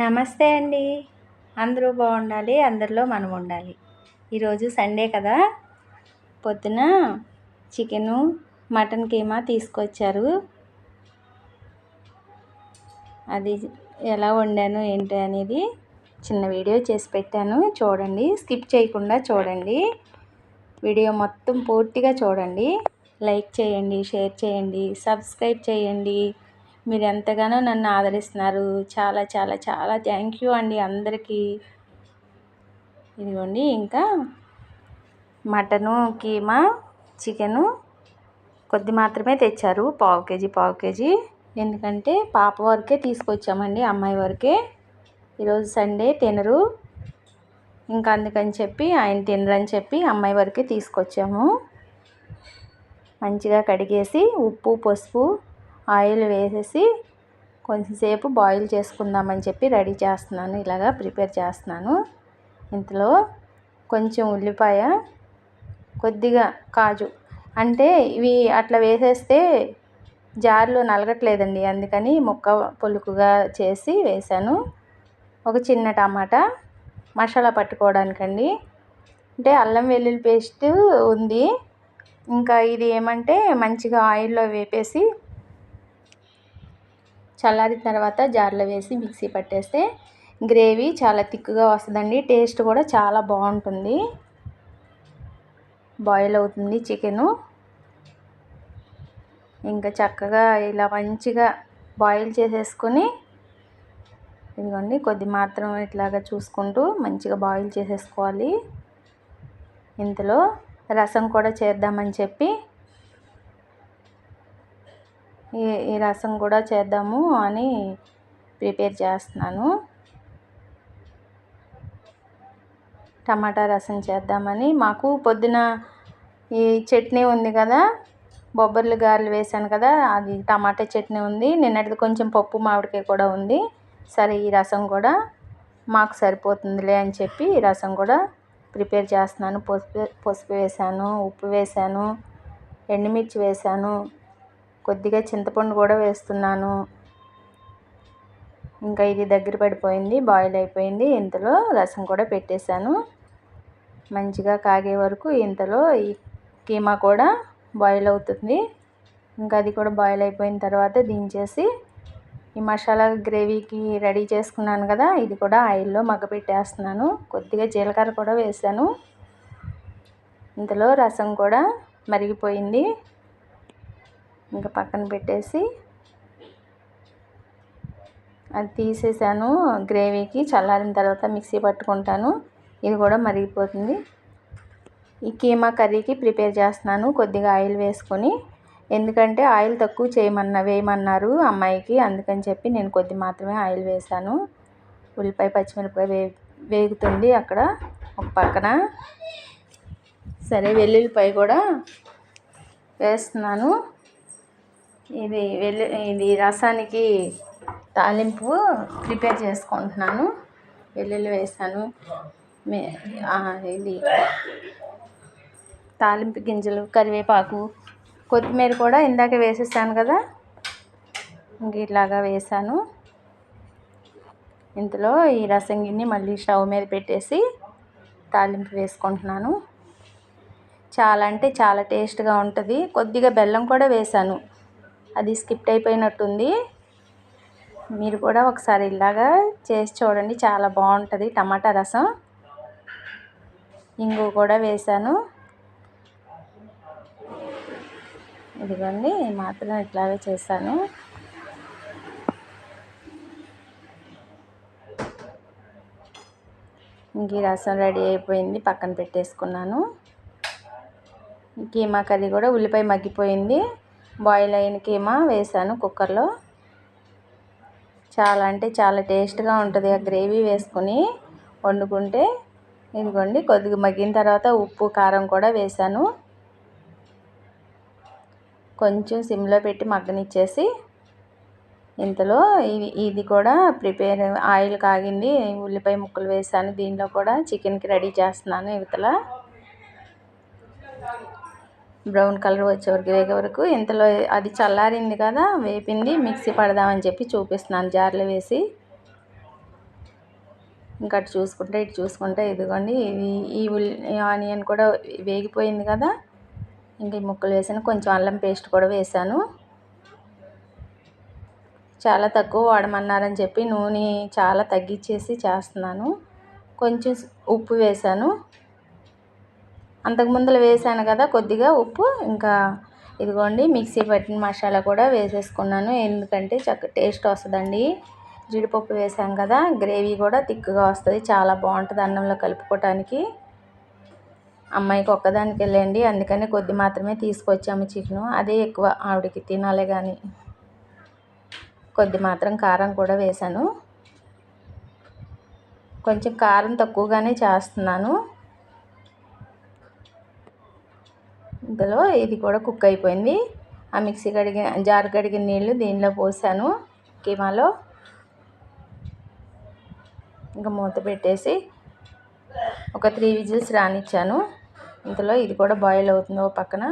నమస్తే అండి. అందరూ బాగుండాలి. అందరిలో మనం ఉండాలి. ఈరోజు సండే కదా, పొద్దున చికెను, మటన్ కీమా తీసుకొచ్చారు. అది ఎలా వండాను ఏంటి అనేది చిన్న వీడియో చేసి పెట్టాను, చూడండి. స్కిప్ చేయకుండా చూడండి. వీడియో మొత్తం పూర్తిగా చూడండి. లైక్ చేయండి, షేర్ చేయండి, సబ్స్క్రైబ్ చేయండి. మీరు ఎంతగానో నన్ను ఆదరిస్తున్నారు. చాలా చాలా చాలా థ్యాంక్ యూ అండి అందరికీ. ఇదిగోండి, ఇంకా మటను, కీమా, చికెను కొద్ది మాత్రమే తెచ్చారు. పావు కేజీ. ఎందుకంటే పాప వరకే తీసుకొచ్చామండి, అమ్మాయి వరకే. ఈరోజు సండే తినరు, ఇంకా అందుకని చెప్పి ఆయన తినరని చెప్పి అమ్మాయి వరకే తీసుకొచ్చాము. మంచిగా కడిగేసి ఉప్పు, పసుపు, ఆయిల్ వేసేసి కొంచెంసేపు బాయిల్ చేసుకుందామని చెప్పి రెడీ చేస్తున్నాను. ఇలాగా ప్రిపేర్ చేస్తున్నాను. ఇందులో కొంచెం ఉల్లిపాయ, కొద్దిగా కాజు, అంటే ఇవి అట్లా వేసేస్తే జార్లో నలగట్లేదండి, అందుకని ముక్క పులుకుగా చేసి వేసాను. ఒక చిన్న టమాటా మసాలా పట్టుకోవడానికండి. అంటే అల్లం వెల్లుల్లి పేస్ట్ ఉంది. ఇంకా ఇది ఏమంటే మంచిగా ఆయిల్లో వేపేసి చల్లారిన తర్వాత జార్లో వేసి మిక్సీ పట్టేస్తే గ్రేవీ చాలా థిక్గా వస్తుందండి. టేస్ట్ కూడా చాలా బాగుంటుంది. బాయిల్ అవుతుంది చికెను. ఇంకా చక్కగా ఇలా మంచిగా బాయిల్ చేసేసుకొని, ఇదిగోండి కొద్ది మాత్రం ఇట్లాగా చూసుకుంటూ మంచిగా బాయిల్ చేసేసుకోవాలి. ఇందులో రసం కూడా చేద్దామని చెప్పి ఈ రసం కూడా చేద్దాము అని ప్రిపేర్ చేస్తున్నాను. టమాటా రసం చేద్దామని. మాకు పొద్దున ఈ చట్నీ ఉంది కదా, బొబ్బర్లు గారెలు వేసాను కదా, అది టమాటా చట్నీ ఉంది. నిన్నటిది కొంచెం పప్పు మామిడికాయ కూడా ఉంది. సరే, ఈ రసం కూడా మాకు సరిపోతుందిలే అని చెప్పి ఈ రసం కూడా ప్రిపేర్ చేస్తున్నాను. పసుపు వేసాను, ఉప్పు వేసాను, ఎండుమిర్చి వేసాను, కొద్దిగా చింతపండు కూడా వేస్తున్నాను. ఇంకా ఇది దగ్గర పడిపోయింది, బాయిల్ అయిపోయింది. ఇంతలో రసం కూడా పెట్టేశాను. మంచిగా కాగే వరకు ఇంతలో ఈ కీమా కూడా బాయిల్ అవుతుంది. ఇంకా అది కూడా బాయిల్ అయిపోయిన తర్వాత దించేసి ఈ మసాలా గ్రేవీకి రెడీ చేసుకున్నాను కదా, ఇది కూడా ఆయిల్లో మగ్గపెట్టేస్తున్నాను. కొద్దిగా జీలకర్ర కూడా వేసాను. ఇంతలో రసం కూడా మరిగిపోయింది. ఇంకా పక్కన పెట్టేసి అది తీసేసాను. గ్రేవీకి చల్లారిన తర్వాత మిక్సీ పట్టుకుంటాను. ఇది కూడా మరిగిపోతుంది. ఈ కీమా కర్రీకి ప్రిపేర్ చేస్తున్నాను కొద్దిగా ఆయిల్ వేసుకొని. ఎందుకంటే ఆయిల్ తక్కువ వేయమన్నారు అమ్మాయికి, అందుకని చెప్పి నేను కొద్ది మాత్రమే ఆయిల్ వేసాను. ఉల్లిపాయ, పచ్చిమిరపకాయ వేగుతుంది అక్కడ ఒక పక్కన. సరే, వెల్లుల్లిపాయ కూడా వేస్తున్నాను. ఇది రసానికి తాలింపు ప్రిపేర్ చేసుకుంటున్నాను. వెల్లుల్లి వేసాను. ఇది తాలింపు గింజలు, కరివేపాకు, కొత్తిమీర కూడా ఇందాక వేసేసాను కదా, ఇంక ఇట్లాగా వేసాను. ఇందులో ఈ రసం గిన్నె మళ్ళీ స్టవ్ మీద పెట్టేసి తాలింపు వేసుకుంటున్నాను. చాలా అంటే చాలా టేస్ట్గా ఉంటుంది. కొద్దిగా బెల్లం కూడా వేసాను, అది స్కిప్ అయిపోయినట్టుంది. మీరు కూడా ఒకసారి ఇలాగా చేసి చూడండి, చాలా బాగుంటుంది టమాటా రసం. ఇంగు కూడా వేసాను. ఇదిగోండి, మాత్రం ఇట్లాగే చేశాను. ఇంక ఈ రసం రెడీ అయిపోయింది, పక్కన పెట్టేసుకున్నాను. కీమా కర్రీ కూడా ఉల్లిపాయ మగ్గిపోయింది. బాయిల్ అయిన కీమా వేసాను కుక్కర్లో. చాలా అంటే చాలా టేస్ట్గా ఉంటుంది ఆ గ్రేవీ వేసుకొని వండుకుంటే. ఇదిగోండి, కొద్దిగా మగ్గిన తర్వాత ఉప్పు, కారం కూడా వేసాను. కొంచెం సిమ్లో పెట్టి మగ్గనిచ్చేసి ఇంతలో ఇది కూడా ప్రిపేర్ ఆయిల్ కాగింది. ఉల్లిపాయ ముక్కలు వేసాను. దీనిలో కూడా చికెన్కి రెడీ చేస్తున్నాను. ఇవతల బ్రౌన్ కలర్ వేగే వరకు. ఇంతలో అది చల్లారింది కదా, వేపింది, మిక్సీ పడదామని చెప్పి చూపిస్తున్నాను జార్లో వేసి. ఇంకా అటు చూసుకుంటే ఇటు చూసుకుంటే ఇదిగోండి ఈ ఆనియన్ కూడా వేగిపోయింది కదా. ఇంక ఈ ముక్కలు వేసాను, కొంచెం అల్లం పేస్ట్ కూడా వేసాను. చాలా తక్కువ వాడమన్నారని చెప్పి నూనె చాలా తగ్గించేసి చేస్తున్నాను. కొంచెం ఉప్పు వేసాను, అంతకుముందులో వేసాను కదా కొద్దిగా ఉప్పు. ఇంకా ఇదిగోండి మిక్సీ పట్టిన మసాలా కూడా వేసేసుకున్నాను, ఎందుకంటే టేస్ట్ వస్తుందండి. జీడిపప్పు వేసాం కదా, గ్రేవీ కూడా థిక్గా వస్తుంది, చాలా బాగుంటుంది అన్నంలో కలుపుకోవటానికి. అమ్మాయికి ఒక్కదానికి వెళ్ళండి, అందుకని కొద్ది మాత్రమే తీసుకొచ్చాము చికెను. అదే ఎక్కువ ఆవిడకి తినాలి కానీ. కొద్ది మాత్రం కారం కూడా వేసాను, కొంచెం కారం తక్కువగానే చేస్తున్నాను. ఇందులో ఇది కూడా కుక్ అయిపోయింది. ఆ మిక్సీ జారు కడిగిన నీళ్ళు దీనిలో పోసాను కీమాలో. ఇంకా మూత పెట్టేసి ఒక 3 విజిల్స్ రానిచ్చాను. ఇందులో ఇది కూడా బాయిల్ అవుతుంది ఓ పక్కన.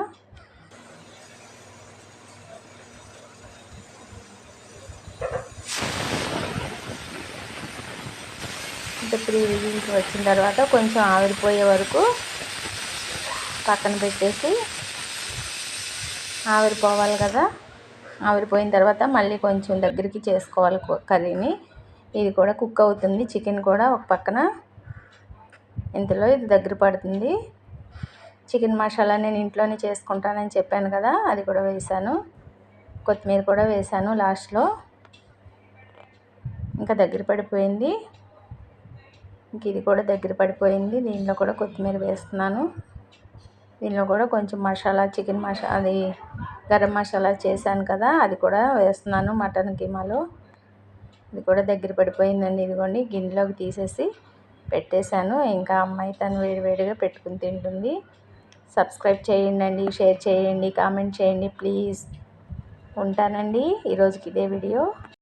ఇంకా 3 విజిల్స్ వచ్చిన తర్వాత కొంచెం ఆవిరిపోయే వరకు పక్కన పెట్టేసి, ఆవిరిపోవాలి కదా, ఆవిరిపోయిన తర్వాత మళ్ళీ కొంచెం దగ్గరికి చేసుకోవాలి కర్రీని. ఇది కూడా కుక్ అవుతుంది, చికెన్ కూడా ఒక పక్కన. ఇంతలో ఇది దగ్గర పడుతుంది. చికెన్ మసాలా నేను ఇంట్లోనే చేసుకుంటానని చెప్పాను కదా, అది కూడా వేసాను. కొత్తిమీర కూడా వేసాను లాస్ట్లో. ఇంకా దగ్గర పడిపోయింది. ఇంక ఇది కూడా దగ్గర పడిపోయింది. దీనిలో కూడా కొత్తిమీర వేస్తున్నాను. దీనిలో కూడా కొంచెం మసాలా, చికెన్ మసాలా, అది గరం మసాలా చేశాను కదా, అది కూడా వేస్తున్నాను మటన్ కీమాలో. ఇది కూడా దగ్గర పడిపోయిందండి. ఇదిగోండి గిన్నెలోకి తీసేసి పెట్టేశాను. ఇంకా అమ్మాయి తను వేడివేడిగా పెట్టుకుని తింటుంది. సబ్స్క్రైబ్ చేయండి, షేర్ చేయండి, కామెంట్ చేయండి ప్లీజ్. ఉంటానండి, ఈరోజుకి ఇదే వీడియో.